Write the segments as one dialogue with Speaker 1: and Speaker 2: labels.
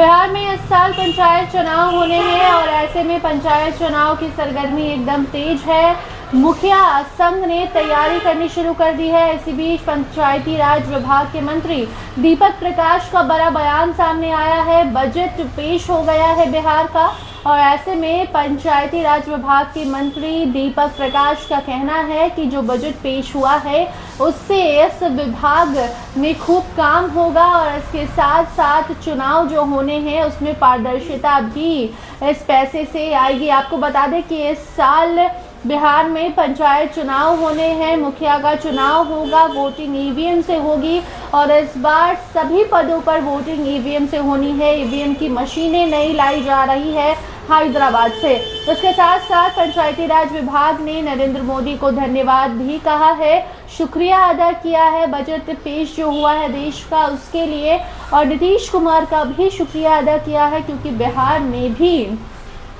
Speaker 1: बिहार में इस साल पंचायत चुनाव होने हैं और ऐसे में पंचायत चुनाव की सरगर्मी एकदम तेज है। मुखिया संघ ने तैयारी करनी शुरू कर दी है। इसी बीच पंचायती राज विभाग के मंत्री दीपक प्रकाश का बड़ा बयान सामने आया है। बजट पेश हो गया है बिहार का और ऐसे में पंचायती राज विभाग के मंत्री दीपक प्रकाश का कहना है कि जो बजट पेश हुआ है उससे इस विभाग में खूब काम होगा और इसके साथ साथ चुनाव जो होने हैं उसमें पारदर्शिता भी इस पैसे से आएगी। आपको बता दें कि इस साल बिहार में पंचायत चुनाव होने हैं, मुखिया का चुनाव होगा, वोटिंग ईवीएम से होगी और इस बार सभी पदों पर वोटिंग ईवीएम से होनी है। ईवीएम की मशीनें नई लाई जा रही है हैदराबाद से। उसके साथ साथ पंचायती राज विभाग ने नरेंद्र मोदी को धन्यवाद भी कहा है, शुक्रिया अदा किया है बजट पेश जो हुआ है देश का उसके लिए और नीतीश कुमार का भी शुक्रिया अदा किया है क्योंकि बिहार में भी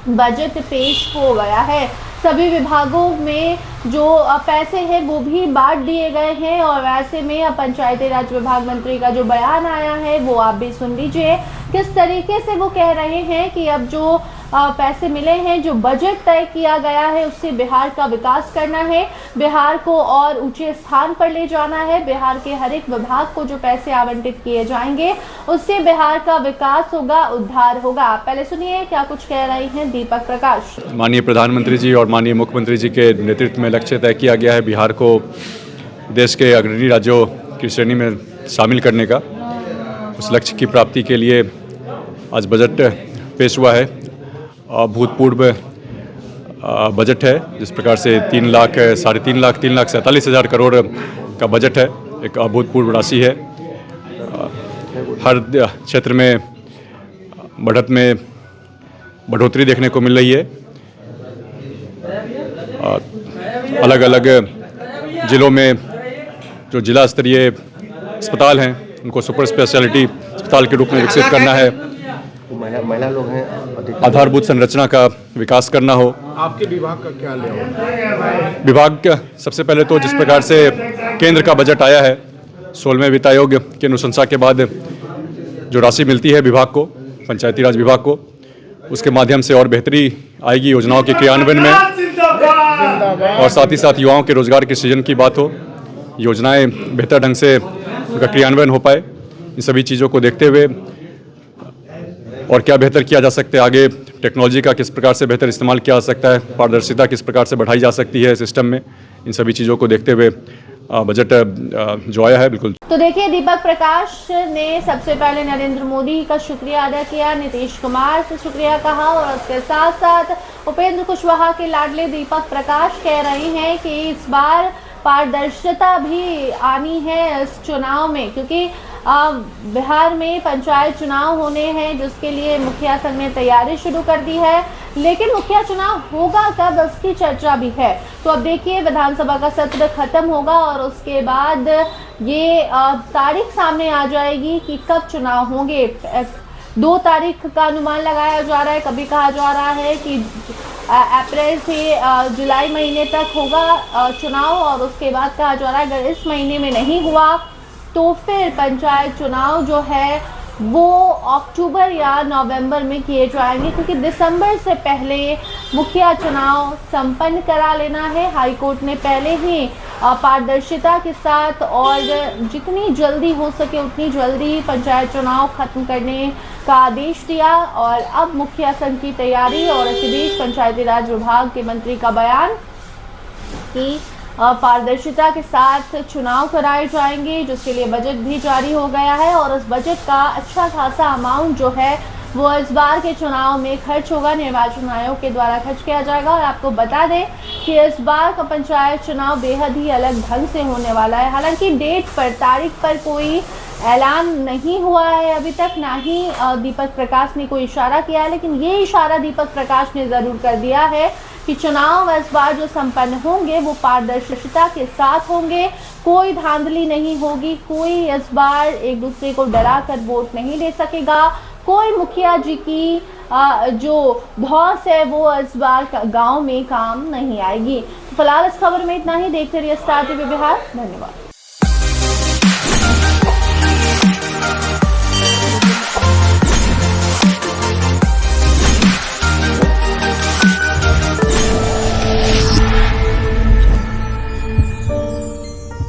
Speaker 1: बजट पेश हो गया है। सभी विभागों में जो पैसे हैं वो भी बांट दिए गए हैं और ऐसे में पंचायती राज विभाग मंत्री का जो बयान आया है वो आप भी सुन लीजिए किस तरीके से वो कह रहे हैं कि अब जो पैसे मिले हैं, जो बजट तय किया गया है उससे बिहार का विकास करना है, बिहार को और ऊंचे स्थान पर ले जाना है। बिहार के हर एक विभाग को जो पैसे आवंटित किए जाएंगे उससे बिहार का विकास होगा, उद्धार होगा। पहले सुनिए क्या कुछ कह रहे हैं दीपक प्रकाश।
Speaker 2: माननीय प्रधानमंत्री जी और माननीय मुख्यमंत्री जी के नेतृत्व में लक्ष्य तय किया गया है बिहार को देश के अग्रणी राज्यों की श्रेणी में शामिल करने का। उस लक्ष्य की प्राप्ति के लिए आज बजट पेश हुआ है। भूतपूर्व बजट है जिस प्रकार से 3,47,000 करोड़ का बजट है, एक अभूतपूर्व राशि है। हर क्षेत्र में बढ़ोतरी देखने को मिल रही है। अलग अलग जिलों में जो जिला स्तरीय अस्पताल हैं उनको सुपर स्पेशलिटी अस्पताल के रूप में विकसित करना है।
Speaker 3: महिला लोग हैं,
Speaker 2: आधारभूत संरचना का विकास करना हो।
Speaker 3: आपके विभाग का क्या लेआउट?
Speaker 2: विभाग का सबसे पहले तो जिस प्रकार से केंद्र का बजट आया है 16वें वित्त आयोग की अनुशंसा के बाद जो राशि मिलती है विभाग को, पंचायती राज विभाग को, उसके माध्यम से और बेहतरी आएगी योजनाओं के क्रियान्वयन में और साथ ही साथ युवाओं के रोजगार के सृजन की बात हो, योजनाएं बेहतर ढंग से उनका क्रियान्वयन हो पाए। इन सभी चीज़ों को देखते हुए और क्या बेहतर किया जा सकता है, आगे टेक्नोलॉजी का किस प्रकार से बेहतर इस्तेमाल किया जा सकता है, पारदर्शिता किस प्रकार से बढ़ाई जा सकती है सिस्टम में, इन सभी चीज़ों को देखते हुए बजट जो आया है बिल्कुल।
Speaker 1: तो देखिए दीपक प्रकाश ने सबसे पहले नरेंद्र मोदी का शुक्रिया अदा किया, नीतीश कुमार से शुक्रिया कहा और उसके साथ साथ उपेंद्र कुशवाहा के लाडले दीपक प्रकाश कह रहे हैं कि इस बार पारदर्शिता भी आनी है इस चुनाव में क्योंकि बिहार में पंचायत चुनाव होने हैं जिसके लिए मुखिया संघ ने तैयारी शुरू कर दी है। लेकिन मुखिया चुनाव होगा कब इसकी चर्चा भी है। तो अब देखिए विधानसभा का सत्र खत्म होगा और उसके बाद ये तारीख सामने आ जाएगी कि कब चुनाव होंगे। 2 तारीख का अनुमान लगाया जा रहा है, कभी कहा जा रहा है कि अप्रैल से जुलाई महीने तक होगा चुनाव और उसके बाद कहा जा रहा है अगर इस महीने में नहीं हुआ तो फिर पंचायत चुनाव जो है वो अक्टूबर या नवंबर में किए जाएंगे क्योंकि दिसंबर से पहले मुखिया चुनाव संपन्न करा लेना है। हाईकोर्ट ने पहले ही पारदर्शिता के साथ और जितनी जल्दी हो सके उतनी जल्दी पंचायत चुनाव खत्म करने का आदेश दिया और अब मुखिया संघ की तैयारी और इसी बीच पंचायती राज विभाग के मंत्री का बयान कि पारदर्शिता के साथ चुनाव कराए जाएंगे जिसके लिए बजट भी जारी हो गया है और उस बजट का अच्छा खासा अमाउंट जो है वो इस बार के चुनाव में खर्च होगा, निर्वाचन आयोग के द्वारा खर्च किया जाएगा। और आपको बता दें कि इस बार का पंचायत चुनाव बेहद ही अलग ढंग से होने वाला है। हालांकि डेट पर, तारीख पर कोई ऐलान नहीं हुआ है अभी तक, ना ही दीपक प्रकाश ने कोई इशारा किया है, लेकिन ये इशारा दीपक प्रकाश ने ज़रूर कर दिया है कि चुनाव इस बार जो संपन्न होंगे वो पारदर्शिता के साथ होंगे, कोई धांधली नहीं होगी, कोई इस बार एक दूसरे को डरा कर वोट नहीं ले सकेगा, कोई मुखिया जी की जो धौस है वो इस बार गांव में काम नहीं आएगी। फिलहाल इस खबर में इतना ही। देखते रहिए स्टार टीवी बिहार। धन्यवाद।